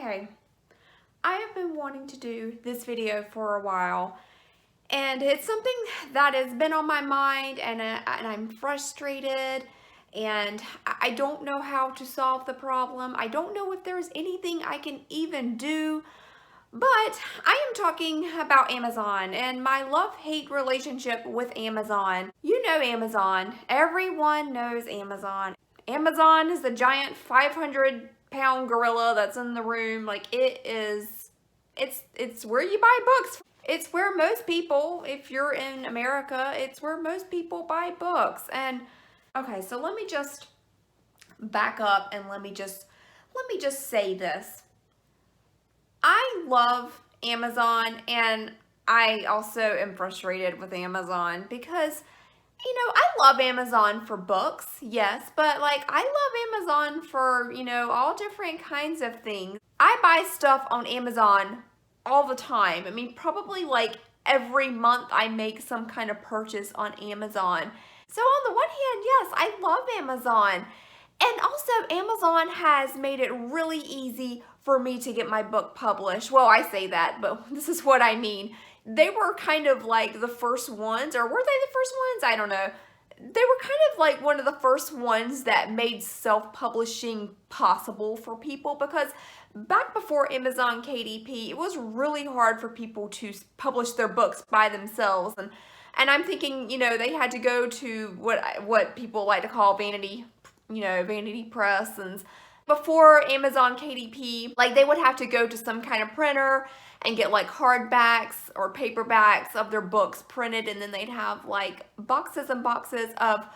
Okay, I have been wanting to do this video for a while, and it's something that has been on my mind, and I'm frustrated, and I don't know how to solve the problem. I don't know if there's anything I can even do, but I am talking about Amazon and my love-hate relationship with Amazon. You know Amazon. Everyone knows Amazon. Amazon is the giant 500-pound gorilla that's in the room. Like, it's where you buy books. It's where most people, if you're in America, it's where most people buy books. And okay, so let me just back up and let me just say this. I love Amazon, and I also am frustrated with Amazon because, you know, I love Amazon for books, yes, but like I love Amazon for, you know, all different kinds of things. I buy stuff on Amazon all the time. I mean, probably like every month I make some kind of purchase on Amazon. So on the one hand, yes, I love Amazon. And also Amazon has made it really easy for me to get my book published. Well, I say that, but this is what I mean. They were kind of like the first ones, or were they the first ones? I don't know. They were kind of like one of the first ones that made self-publishing possible for people, because back before Amazon KDP, it was really hard for people to publish their books by themselves. And I'm thinking, you know, they had to go to what people like to call vanity press. And before Amazon KDP, like they would have to go to some kind of printer and get like hardbacks or paperbacks of their books printed, and then they'd have like boxes and boxes of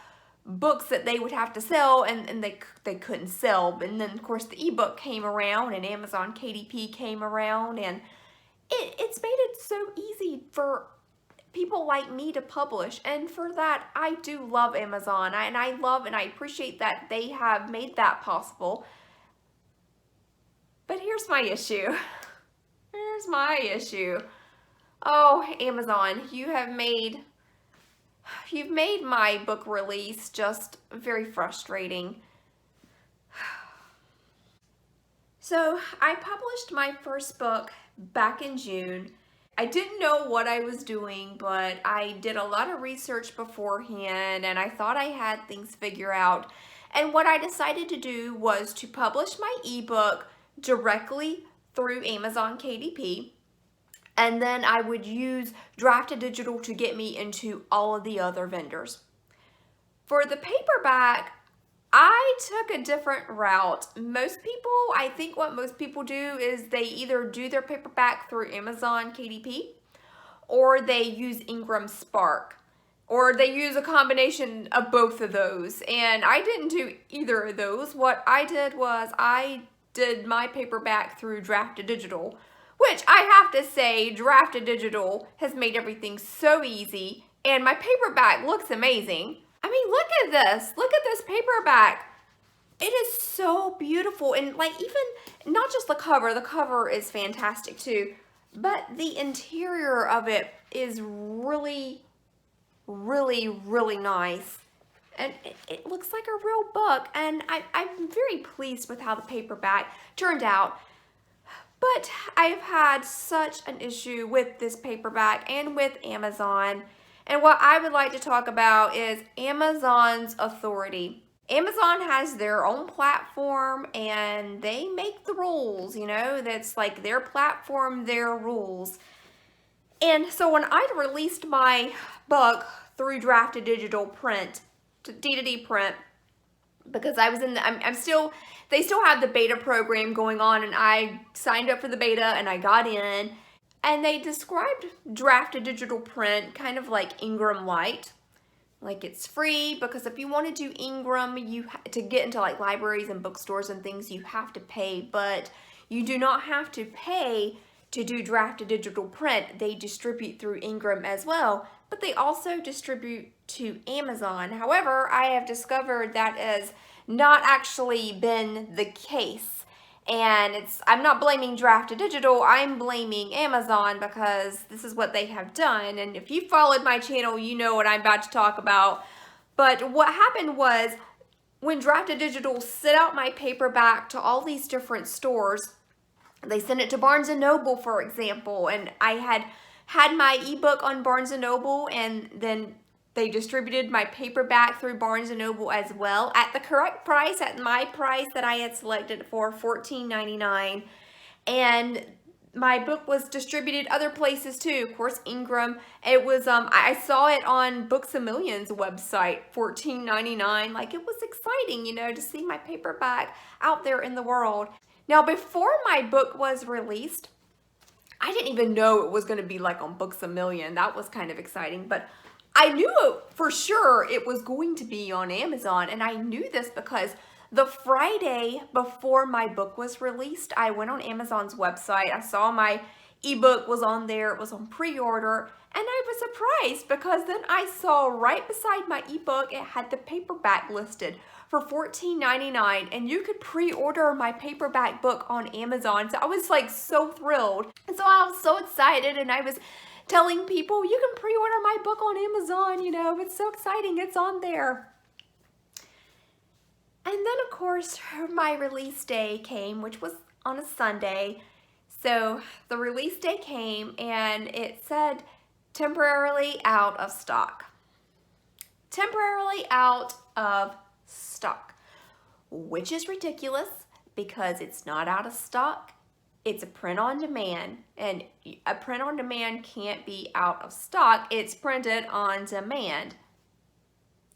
books that they would have to sell, and they couldn't sell. And then of course the ebook came around and Amazon KDP came around, and it's made it so easy for people like me to publish. And for that, I do love Amazon, and I love and I appreciate that they have made that possible. But here's my issue. Here's my issue. Oh, Amazon, you've made my book release just very frustrating. So I published my first book back in June. I didn't know what I was doing, but I did a lot of research beforehand, and I thought I had things figured out. And what I decided to do was to publish my ebook directly through Amazon KDP, and then I would use Drafted Digital to get me into all of the other vendors. For the paperback, I took a different route. I think what most people do is they either do their paperback through Amazon KDP, or they use Ingram Spark, or they use a combination of both of those. And I didn't do either of those. What I did was I did my paperback through Drafted Digital, which I have to say, Drafted Digital has made everything so easy, and my paperback looks amazing. I mean, look at this. Look at this paperback. It is so beautiful. And like, even not just the cover is fantastic too, but the interior of it is really, really, really nice. And it looks like a real book, and I'm very pleased with how the paperback turned out. But I've had such an issue with this paperback and with Amazon. And what I would like to talk about is Amazon's authority. Amazon has their own platform, and they make the rules, you know, that's like their platform, their rules. And so when I released my book through Drafted Digital print, to D2D print, because I was in the, they still have the beta program going on, and I signed up for the beta and I got in, and they described Drafted Digital print kind of like Ingram Lite. Like, it's free, because if you want to do Ingram, to get into like libraries and bookstores and things, you have to pay, but you do not have to pay to do Drafted Digital print. They distribute through Ingram as well, but they also distribute to Amazon. However, I have discovered that has not actually been the case. And I'm not blaming Drafted Digital, I'm blaming Amazon, because this is what they have done. And if you followed my channel, you know what I'm about to talk about. But what happened was, when Drafted Digital sent out my paperback to all these different stores, They sent it to Barnes & Noble, for example, and I had my ebook on Barnes & Noble, and then they distributed my paperback through Barnes & Noble as well at the correct price, at my price that I had selected for $14.99. And my book was distributed other places too. Of course, Ingram. It was I saw it on Books A Million's website, $14.99. Like, it was exciting, you know, to see my paperback out there in the world. Now, before my book was released, I didn't even know it was going to be like on Books A Million. That was kind of exciting, but I knew for sure it was going to be on Amazon, and I knew this because the Friday before my book was released, I went on Amazon's website. I saw my ebook was on there. It was on pre-order, and I was surprised because then I saw right beside my ebook, it had the paperback listed for $14.99, and you could pre-order my paperback book on Amazon. So I was like so thrilled, and so I was so excited, and I was telling people, you can pre-order my book on Amazon, you know, it's so exciting, it's on there. And then, of course, my release day came, which was on a Sunday. So the release day came, and it said temporarily out of stock. Temporarily out of stock, which is ridiculous because it's not out of stock. It's a print on demand, and a print on demand can't be out of stock. It's printed on demand.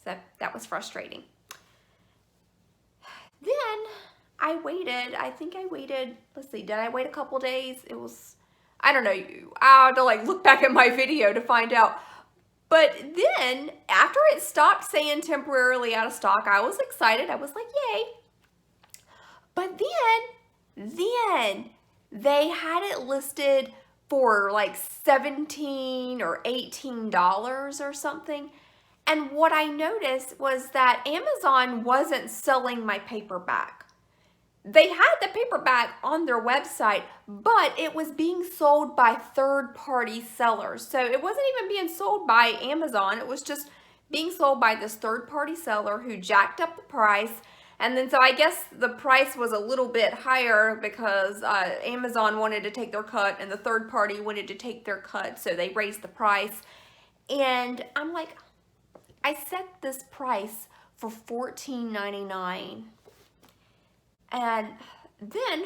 So that was frustrating. Then I waited, let's see, did I wait a couple days? It was, I don't know, I have to like look back at my video to find out. But then after it stopped saying temporarily out of stock, I was excited. I was like, yay. But then they had it listed for like $17 or $18 or something. And what I noticed was that Amazon wasn't selling my paperback. They had the paperback on their website, but it was being sold by third-party sellers. So it wasn't even being sold by Amazon. It was just being sold by this third-party seller who jacked up the price. And then so I guess the price was a little bit higher because Amazon wanted to take their cut and the third party wanted to take their cut. So they raised the price. And I'm like, I set this price for $14.99. And then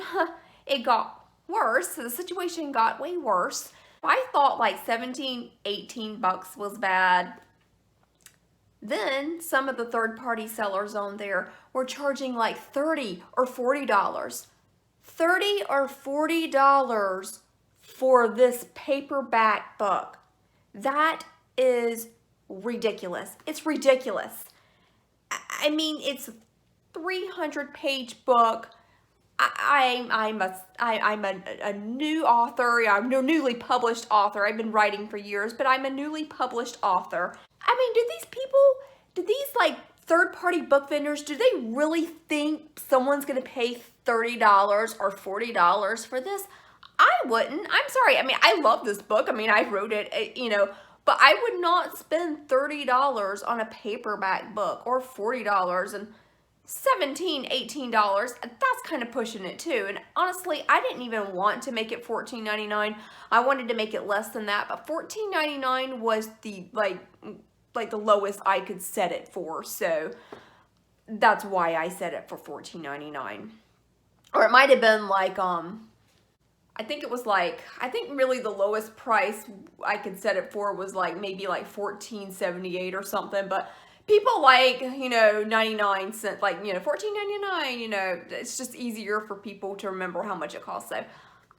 it got worse. So the situation got way worse. I thought like 17, 18 bucks was bad. Then some of the third-party sellers on there were charging like $30 or $40. $30 or $40 for this paperback book. That is ridiculous. It's ridiculous. I mean, it's a 300-page book. I'm a new author. I'm a newly published author. I've been writing for years, but I'm a newly published author. I mean, do these like third-party book vendors, do they really think someone's gonna pay $30 or $40 for this? I wouldn't. I'm sorry. I mean, I love this book. I mean, I wrote it, you know, but I would not spend $30 on a paperback book, or $40 and $17, $18. That's kind of pushing it too. And honestly, I didn't even want to make it $14.99. I wanted to make it less than that, but $14.99 was the like the lowest I could set it for. So that's why I set it for $14.99. Or it might have been like I think really the lowest price I could set it for was like maybe like $14.78 or something, but people like, you know, 99 cents, like, you know, $14.99, you know, it's just easier for people to remember how much it costs. So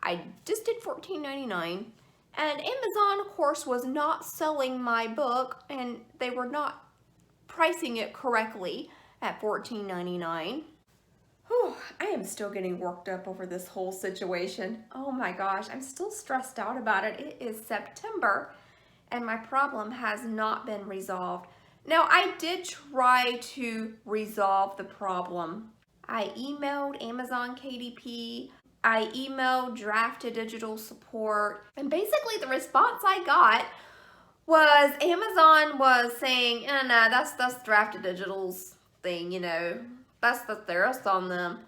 I just did $14.99. And Amazon, of course, was not selling my book, and they were not pricing it correctly at $14.99. Whew, I am still getting worked up over this whole situation. Oh my gosh, I'm still stressed out about it. It is September, and my problem has not been resolved. Now, I did try to resolve the problem. I emailed Amazon KDP. I emailed Draft to Digital Support, and basically the response I got was Amazon was saying, nah, that's Draft to Digital's thing, you know, that's theirs on them.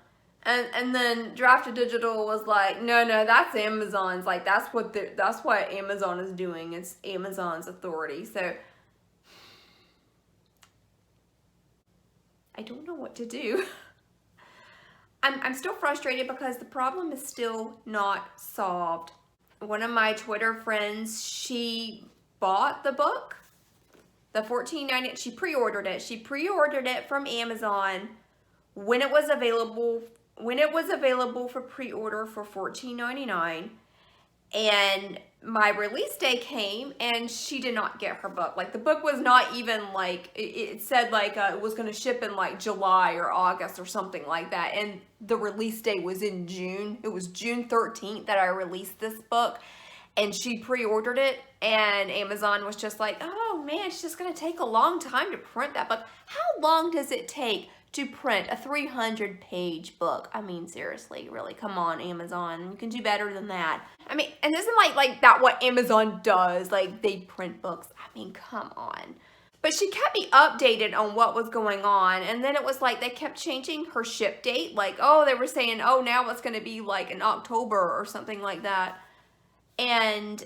And then Drafted Digital was like, no, that's Amazon's. Like, that's what Amazon is doing. It's Amazon's authority. So I don't know what to do. I'm still frustrated because the problem is still not solved. One of my Twitter friends, she bought the book, the $14.90. She pre-ordered it. She pre-ordered it from Amazon when it was available for pre-order for $14.99. And my release day came and she did not get her book. Like, the book was not even like, it said like it was going to ship in like July or August or something like that. And the release day was in June. It was June 13th that I released this book. And she pre-ordered it, and Amazon was just like, oh man, it's just going to take a long time to print that book. How long does it take to print a 300-page book? I mean, seriously, really, come on, Amazon. You can do better than that. I mean, and isn't like that what Amazon does? Like, they print books. I mean, come on. But she kept me updated on what was going on. And then it was like they kept changing her ship date. Like, oh, they were saying, oh, now it's going to be like in October or something like that. And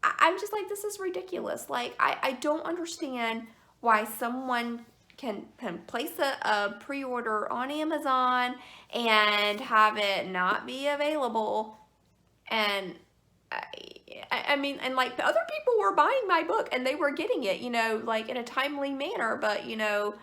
I'm just like, this is ridiculous. Like, I don't understand why someone can place a pre-order on Amazon and have it not be available. And I mean, and like other people were buying my book and they were getting it, you know, like in a timely manner, but you know,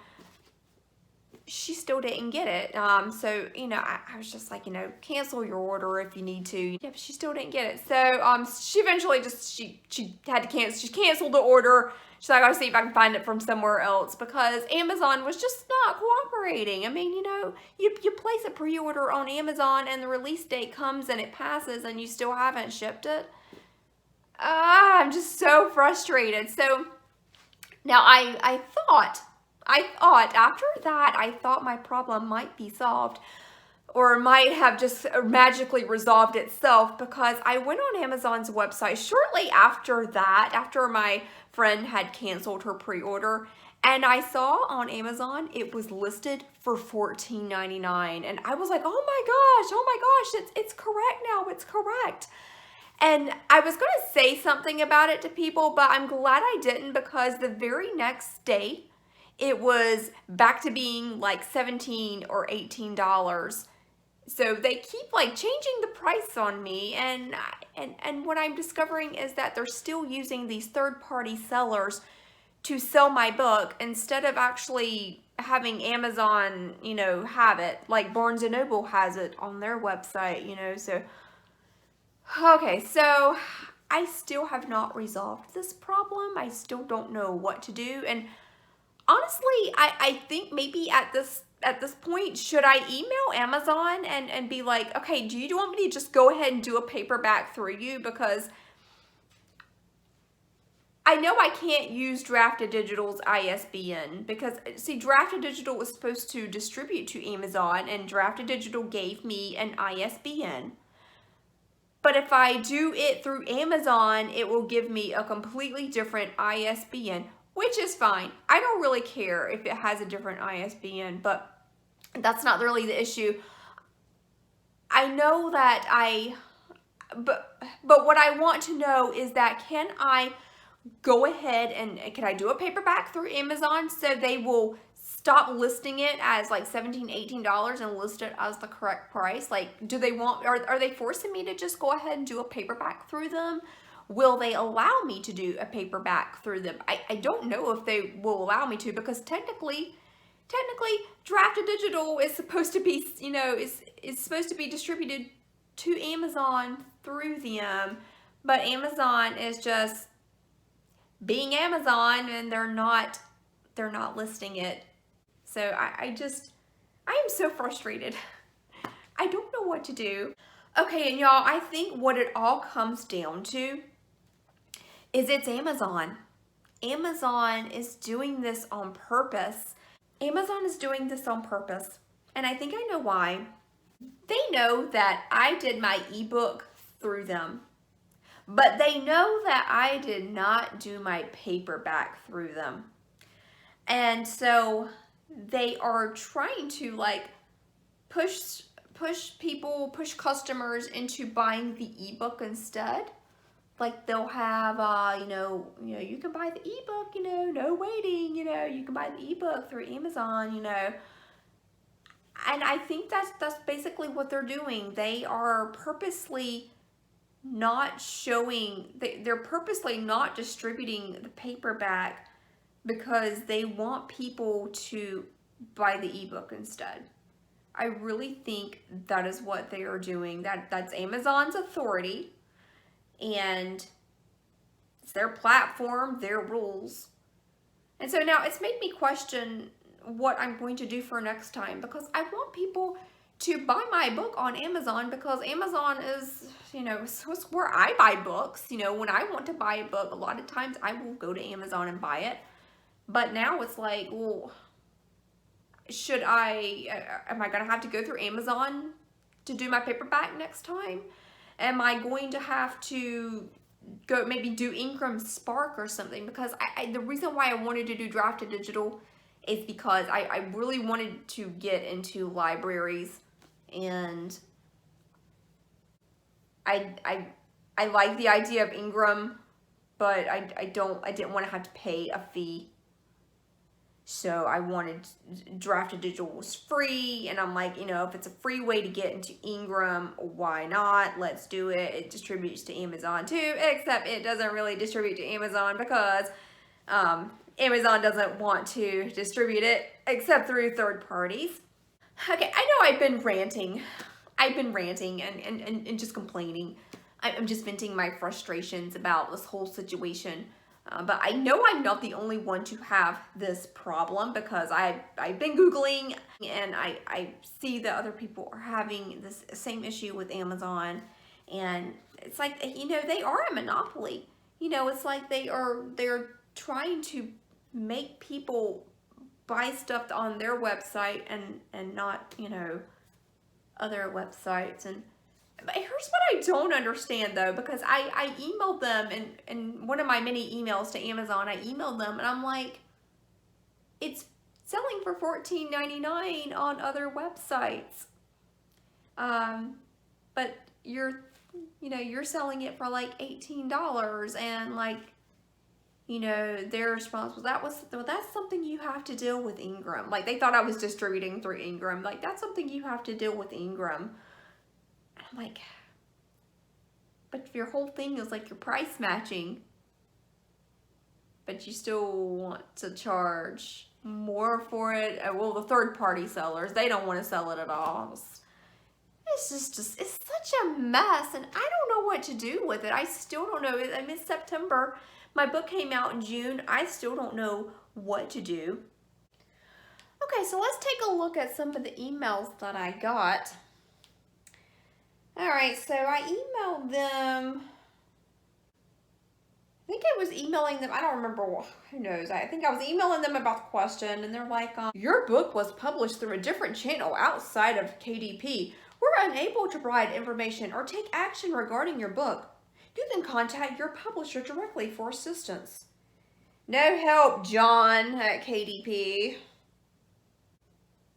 she still didn't get it. So, you know, I was just like, you know, cancel your order if you need to. Yeah, but she still didn't get it. So, she eventually just, she had to cancel, she canceled the order. She's like, I'll see if I can find it from somewhere else, because Amazon was just not cooperating. I mean, you know, you place a pre-order on Amazon and the release date comes and it passes and you still haven't shipped it. I'm just so frustrated. So now I thought after that, I thought my problem might be solved, or might have just magically resolved itself, because I went on Amazon's website shortly after that, after my friend had canceled her pre-order, and I saw on Amazon it was listed for $14.99, and I was like, oh my gosh, it's correct now, it's correct. And I was going to say something about it to people, but I'm glad I didn't, because the very next day, it was back to being like $17 or $18. So they keep like changing the price on me, and what I'm discovering is that they're still using these third-party sellers to sell my book instead of actually having Amazon, you know, have it. Like Barnes & Noble has it on their website, you know. So okay, so I still have not resolved this problem. I still don't know what to do, and honestly, I think maybe at this point, should I email Amazon and be like, okay, do you want me to just go ahead and do a paperback through you? Because I know I can't use Drafted Digital's ISBN, because, see, Drafted Digital was supposed to distribute to Amazon, and Drafted Digital gave me an ISBN. But if I do it through Amazon, it will give me a completely different ISBN, which is fine. I don't really care if it has a different ISBN, but that's not really the issue. I know that but what I want to know is that, can I go ahead and can I do a paperback through Amazon so they will stop listing it as like $17, $18 and list it as the correct price? Like, do they want, are they forcing me to just go ahead and do a paperback through them? Will they allow me to do a paperback through them? I don't know if they will allow me to, because technically Drafted Digital is supposed to be, you know, is supposed to be distributed to Amazon through them, but Amazon is just being Amazon, and they're not listing it. So I am so frustrated. I don't know what to do. Okay, and y'all, I think what it all comes down to is it's Amazon. Amazon is doing this on purpose. Amazon is doing this on purpose, and I think I know why. They know that I did my ebook through them, but they know that I did not do my paperback through them. And so they are trying to like push customers into buying the ebook instead. Like they'll have, you can buy the ebook, no waiting, you can buy the ebook through Amazon, And I think that's basically what they're doing. They are purposely not they're purposely not distributing the paperback because they want people to buy the ebook instead. I really think that is what they are doing. That's Amazon's authority, and it's their platform, their rules. And so now it's made me question what I'm going to do for next time, because I want people to buy my book on Amazon, because Amazon is, it's where I buy books. When I want to buy a book, a lot of times I will go to Amazon and buy it. But now it's like, well, am I going to have to go through Amazon to do my paperback next time? Am I going to have to go maybe do Ingram Spark or something? Because the reason why I wanted to do drafted digital is because I really wanted to get into libraries, and I like the idea of Ingram, but I didn't want to have to pay a fee. So I wanted, drafted digital was free, and I'm like, if it's a free way to get into Ingram, why not? Let's do it. It distributes to Amazon too, except it doesn't really distribute to Amazon because Amazon doesn't want to distribute it except through third parties. Okay, I know I've been ranting. And just complaining. I'm just venting my frustrations about this whole situation. But I know I'm not the only one to have this problem, because I've been Googling, and I see that other people are having this same issue with Amazon. And it's like, they are a monopoly. It's like they're trying to make people buy stuff on their website and not, other websites. But here's what I don't understand, though, because I emailed them, and one of my many emails to Amazon, I emailed them, and I'm like, it's selling for $14.99 on other websites. But you're selling it for like $18, and like, their response was, that's something you have to deal with Ingram. Like, they thought I was distributing through Ingram. Like, that's something you have to deal with Ingram. I'm like, but if your whole thing is like you're price matching, but you still want to charge more for it. Well, the third party sellers, they don't want to sell it at all. It's just it's such a mess, and I don't know what to do with it. I still don't know. I mean, it's September. My book came out in June. I still don't know what to do. Okay, so let's take a look at some of the emails that I got. Alright, so I emailed them. I think I was emailing them. I don't remember. Who knows? I think I was emailing them about the question, and they're like, your book was published through a different channel outside of KDP. We're unable to provide information or take action regarding your book. You can contact your publisher directly for assistance. No help, John, at KDP.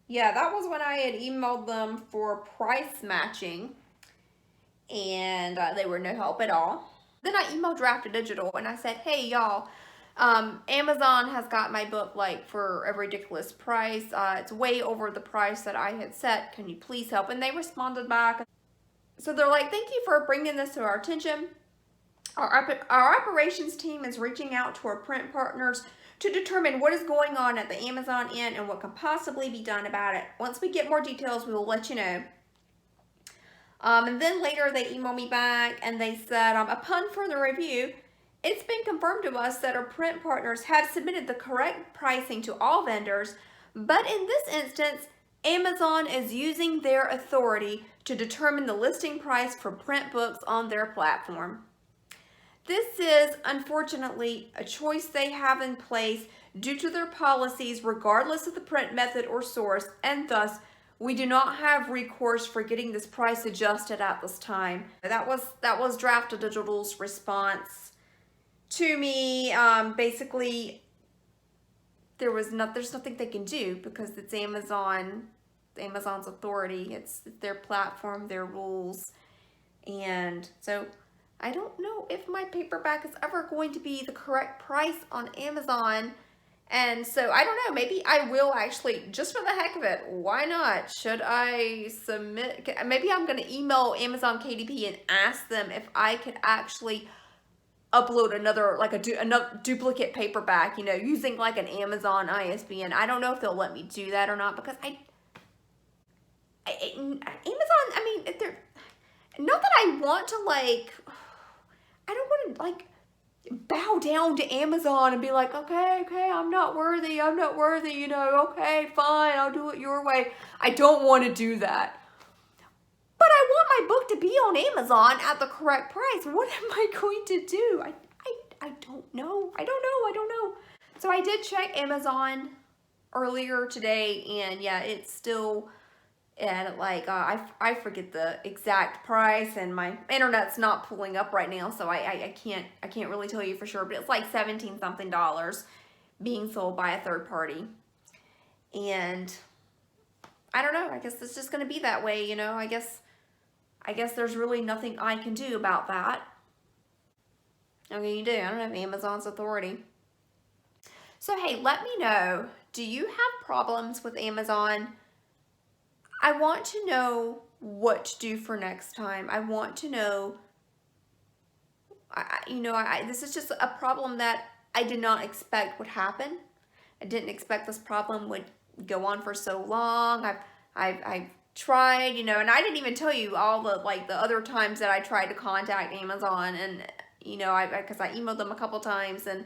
Yeah, that was when I had emailed them for price matching, and they were no help at all. Then I emailed Drafted Digital, and I said, hey, y'all, Amazon has got my book like for a ridiculous price. It's way over the price that I had set. Can you please help? And they responded back. So they're like, thank you for bringing this to our attention. Our operations team is reaching out to our print partners to determine what is going on at the Amazon end and what can possibly be done about it. Once we get more details, we will let you know. And then later they emailed me back, and they said, upon further review, it's been confirmed to us that our print partners have submitted the correct pricing to all vendors, but in this instance, Amazon is using their authority to determine the listing price for print books on their platform. This is, unfortunately, a choice they have in place due to their policies regardless of the print method or source, and thus, we do not have recourse for getting this price adjusted at this time. That was Drafted Digital's response to me. Basically, there's nothing they can do because it's Amazon Amazon's authority. It's their platform, their rules. And so I don't know if my paperback is ever going to be the correct price on Amazon. And so I don't know, maybe I will actually, just for the heck of it, why not? Should I submit, maybe I'm going to email Amazon KDP and ask them if I could actually upload another, like another duplicate paperback, you know, using like an Amazon ISBN. I don't know if they'll let me do that or not, because Amazon, I mean, they're, not that I want to like, I don't want to like bow down to Amazon and be like, okay, I'm not worthy, you know, okay, fine, I'll do it your way. I don't want to do that. But I want my book to be on Amazon at the correct price. What am I going to do? I don't know. I don't know. So I did check Amazon earlier today, and yeah, it's still at like, I forget the exact price, and my internet's not pulling up right now, so I can't really tell you for sure, but it's like $17 something being sold by a third party. And I don't know, I guess it's just gonna be that way, you know. I guess there's really nothing I can do about that. Okay, you do. I don't have Amazon's authority. So hey, let me know, do you have problems with Amazon? I want to know what to do for next time. I want to know, this is just a problem that I did not expect would happen. I didn't expect this problem would go on for so long. I've tried, you know, and I didn't even tell you all the, like, the other times that I tried to contact Amazon, and, you know, because I emailed them a couple times and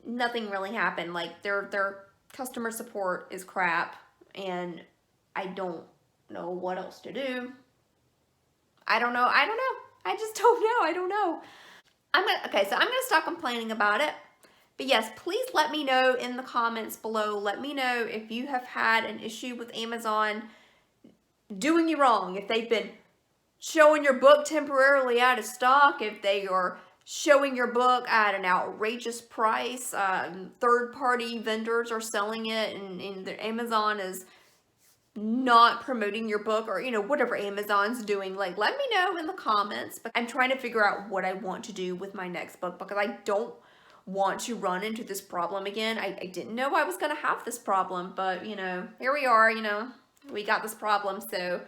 nothing really happened. Like, their customer support is crap, and I don't know what else to do. I don't know. I just don't know. I don't know. Okay, so I'm gonna stop complaining about it. But yes, please let me know in the comments below. Let me know if you have had an issue with Amazon doing you wrong, if they've been showing your book temporarily out of stock, if they are showing your book at an outrageous price, third-party vendors are selling it, and Amazon is not promoting your book, or, you know, whatever Amazon's doing. Like, let me know in the comments. But I'm trying to figure out what I want to do with my next book, because I don't want to run into this problem again. I didn't know I was going to have this problem, but, you know, here we are, you know, we got this problem. So,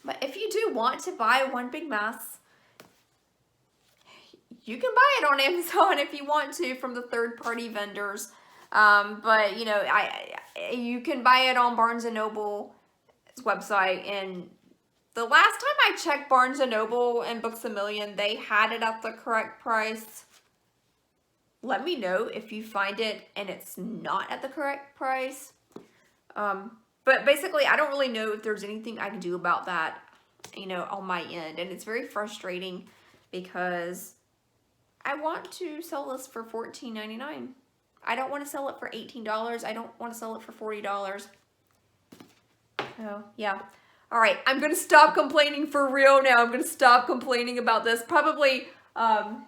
but if you do want to buy One Big Mess, you can buy it on Amazon if you want to, from the third-party vendors. But, you know, you can buy it on Barnes & Noble website, and the last time I checked Barnes & Noble and Books A Million, they had it at the correct price. Let me know if you find it and it's not at the correct price. But basically, I don't really know if there's anything I can do about that, you know, on my end. And it's very frustrating, because I want to sell this for $14.99. I don't want to sell it for $18. I don't want to sell it for $40. Oh, yeah. All right, I'm going to stop complaining for real now. I'm going to stop complaining about this. Probably,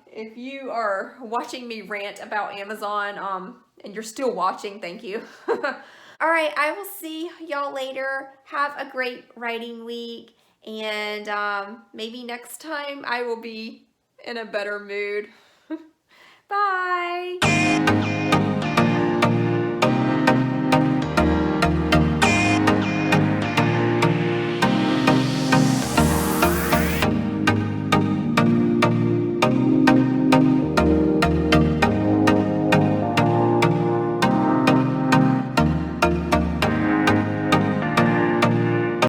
if you are watching me rant about Amazon, and you're still watching, thank you. All right, I will see y'all later. Have a great writing week, and maybe next time I will be in a better mood. Bye.